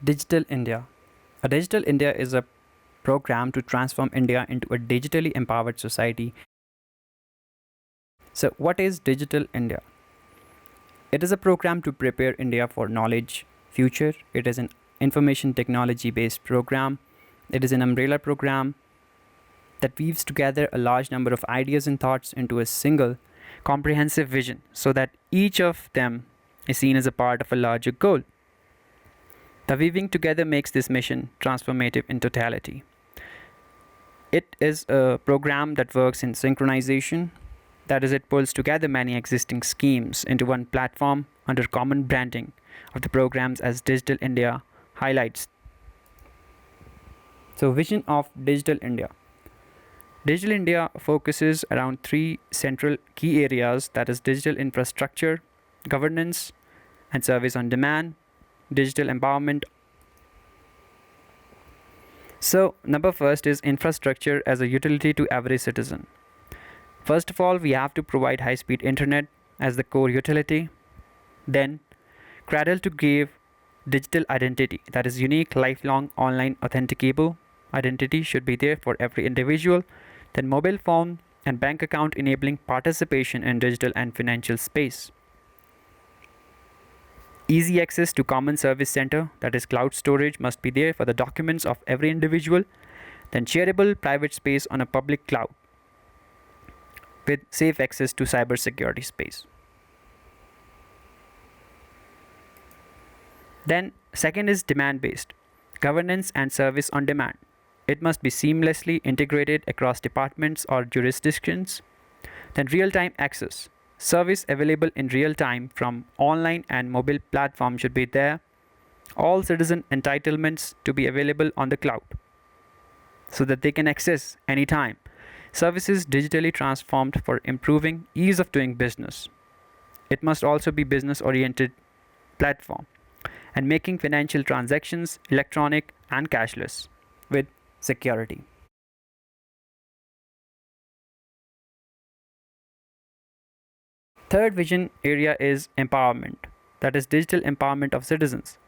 Digital India. A Digital India is a program to transform India into a digitally empowered society. So, what is Digital India? It is a program to prepare India for knowledge future. It is an information technology based program. It is an umbrella program that weaves together a large number of ideas and thoughts into a single comprehensive vision so that each of them is seen as a part of a larger goal. The weaving together makes this mission transformative in totality. It is a program that works in synchronization, that is, it pulls together many existing schemes into one platform under common branding of the programs as Digital India highlights. So, vision of Digital India. Digital India focuses around three central key areas, that is, digital infrastructure, governance, and service on demand, digital empowerment. So, number first is infrastructure as a utility to every citizen. First of all, we have to provide high speed internet as the core utility. Then, Cradle to give digital identity, that is, unique, lifelong, online, authenticable identity should be there for every individual. Then, mobile phone and bank account enabling participation in digital and financial space. Easy access to common service center, that is, cloud storage must be there for the documents of every individual. Then, shareable private space on a public cloud with safe access to cybersecurity space. Then, second is demand based governance and service on demand. It must be seamlessly integrated across departments or jurisdictions. Then, real time access. Service available in real time from online and mobile platform should be there. All citizen entitlements to be available on the cloud so that they can access anytime. Services digitally transformed for improving ease of doing business. It must also be business oriented platform and making financial transactions electronic and cashless with security. Third vision area is empowerment, that is, digital empowerment of citizens.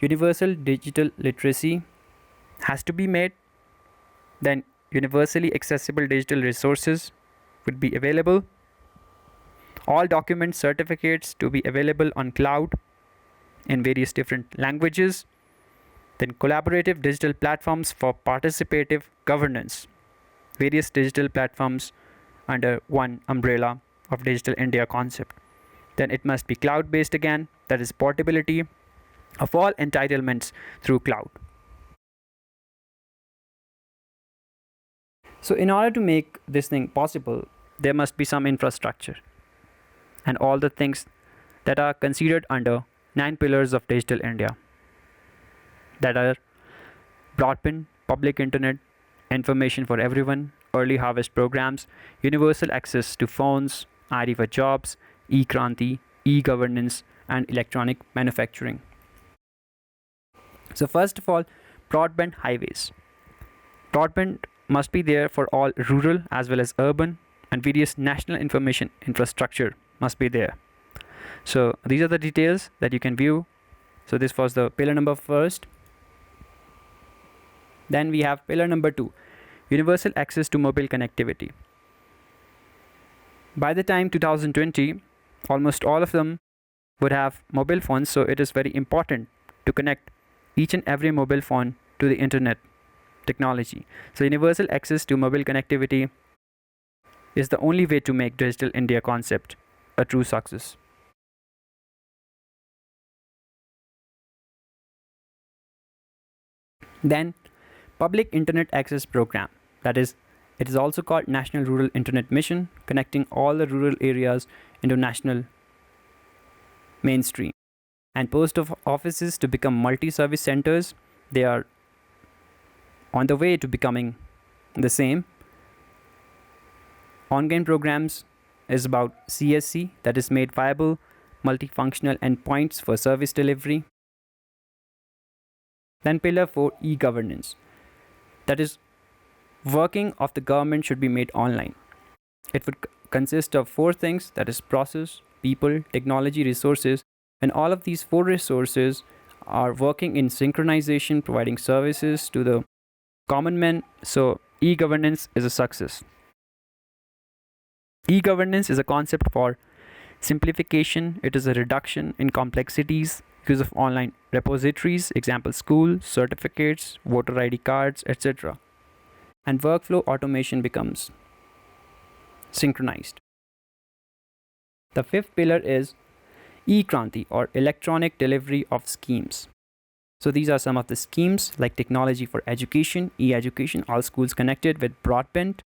Universal digital literacy has to be made. Then, universally accessible digital resources would be available. All document certificates to be available on cloud in various different languages. Then, collaborative digital platforms for participative governance. Various digital platforms under one umbrella of Digital India concept. Then, it must be cloud based again, that is, portability of all entitlements through cloud. So, in order to make this thing possible, there must be some infrastructure and all the things that are considered under 9 pillars of Digital India, that are broadband, public internet, information for everyone, early harvest programs, universal access to phones, ID for jobs, eKranti, e-governance, and electronic manufacturing. So, first of all, broadband highways. Broadband must be there for all rural as well as urban, and various national information infrastructure must be there. So, these are the details that you can view. So, this was the pillar number first. Then we have pillar number 2, universal access to mobile connectivity. By the time 2020, almost all of them would have mobile phones, so it is very important to connect each and every mobile phone to the internet technology. So, universal access to mobile connectivity is the only way to make Digital India concept a true success. Then, public internet access program, that is, it is also called National Rural Internet Mission, connecting all the rural areas into national mainstream. And post offices to become multi-service centers, they are on the way to becoming the same. Ongoing programs is about CSC, that is, made viable multifunctional endpoints for service delivery. Then pillar 4, e-governance, that is, working of the government should be made online. It would consist of 4 things, that is, process, people, technology, resources, and all of these 4 resources are working in synchronization, providing services to the common man. So e-governance is a success. E-governance is a concept for simplification. It is a reduction in complexities, use of online repositories, example school, certificates, voter ID cards, etc. And workflow automation becomes synchronized. The fifth pillar is eKranti, or electronic delivery of schemes. So these are some of the schemes like technology for education, e-education, all schools connected with broadband,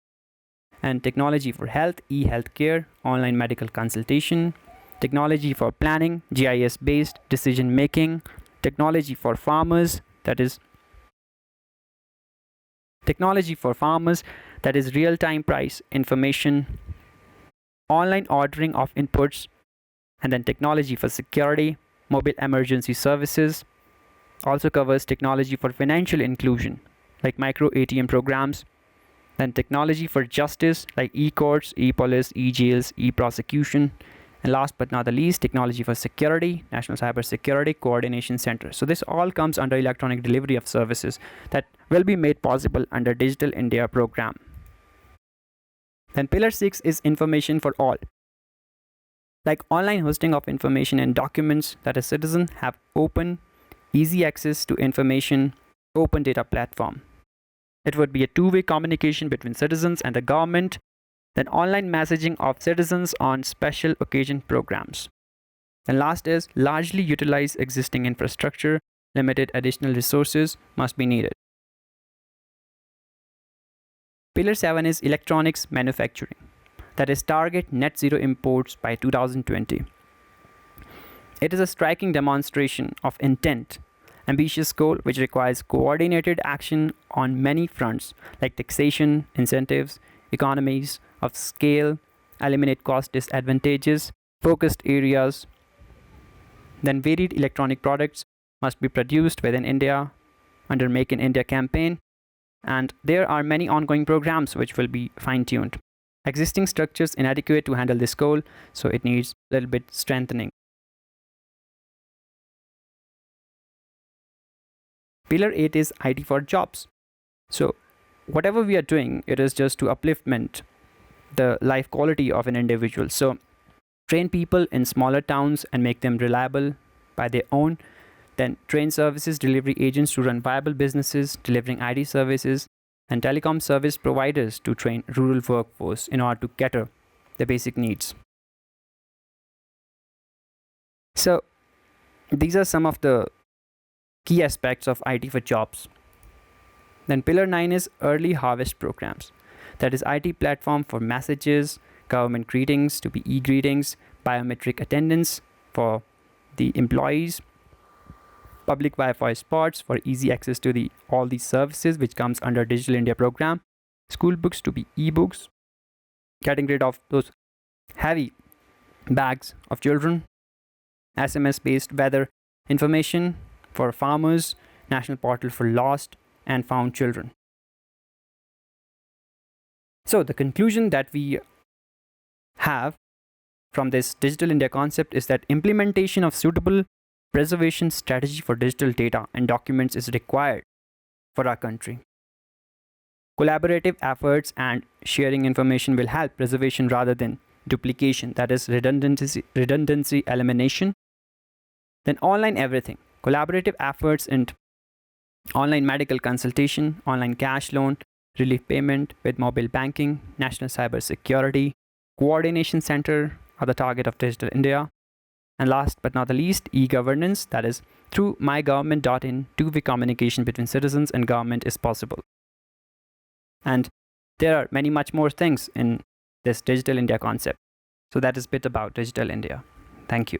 and technology for health, e-healthcare, online medical consultation, technology for planning, GIS-based decision making, technology for farmers, that is real-time price information, online ordering of inputs, and then technology for security, mobile emergency services. Also covers technology for financial inclusion, like micro ATM programs, then technology for justice, like e-courts, e-police, e-jails, e-prosecution, and last but not the least, technology for security, National Cyber Security Coordination Center. So this all comes under electronic delivery of services that will be made possible under Digital India program. Then pillar 6 is information for all, like online hosting of information and documents, that a citizen have open, easy access to information, open data platform. It would be a two-way communication between citizens and the government, then online messaging of citizens on special occasion programs. And last is largely utilize existing infrastructure, limited additional resources must be needed. Pillar 7 is electronics manufacturing, that is target net zero imports by 2020. It is a striking demonstration of intent, ambitious goal which requires coordinated action on many fronts like taxation, incentives, economies of scale, eliminate cost disadvantages, focused areas. Then varied electronic products must be produced within India under Make in India campaign, and there are many ongoing programs which will be fine-tuned. Existing structures inadequate to handle this goal, so it needs a little bit strengthening. Pillar 8 is IT for jobs. So whatever we are doing, it is just to upliftment the life quality of an individual. So train people in smaller towns and make them reliable by their own. Then train services delivery agents to run viable businesses delivering IT services, and telecom service providers to train rural workforce in order to cater the basic needs. So these are some of the key aspects of IT for jobs. Then pillar 9 is early harvest programs. That is IT platform for messages, government greetings to be e-greetings, biometric attendance for the employees, public Wi-Fi spots for easy access to all these services which comes under Digital India program, school books to be e-books, getting rid of those heavy bags of children, SMS-based weather information for farmers, national portal for lost and found children. So the conclusion that we have from this Digital India concept is that implementation of suitable preservation strategy for digital data and documents is required for our country. Collaborative efforts and sharing information will help preservation rather than duplication, that is redundancy elimination. Then online everything, collaborative efforts in online medical consultation, online cash loan, relief payment with mobile banking, national cyber security, coordination center are the target of Digital India. And last but not the least, e-governance, that is through mygovernment.in, two-way communication between citizens and government is possible. And there are many much more things in this Digital India concept. So that is a bit about Digital India. Thank you.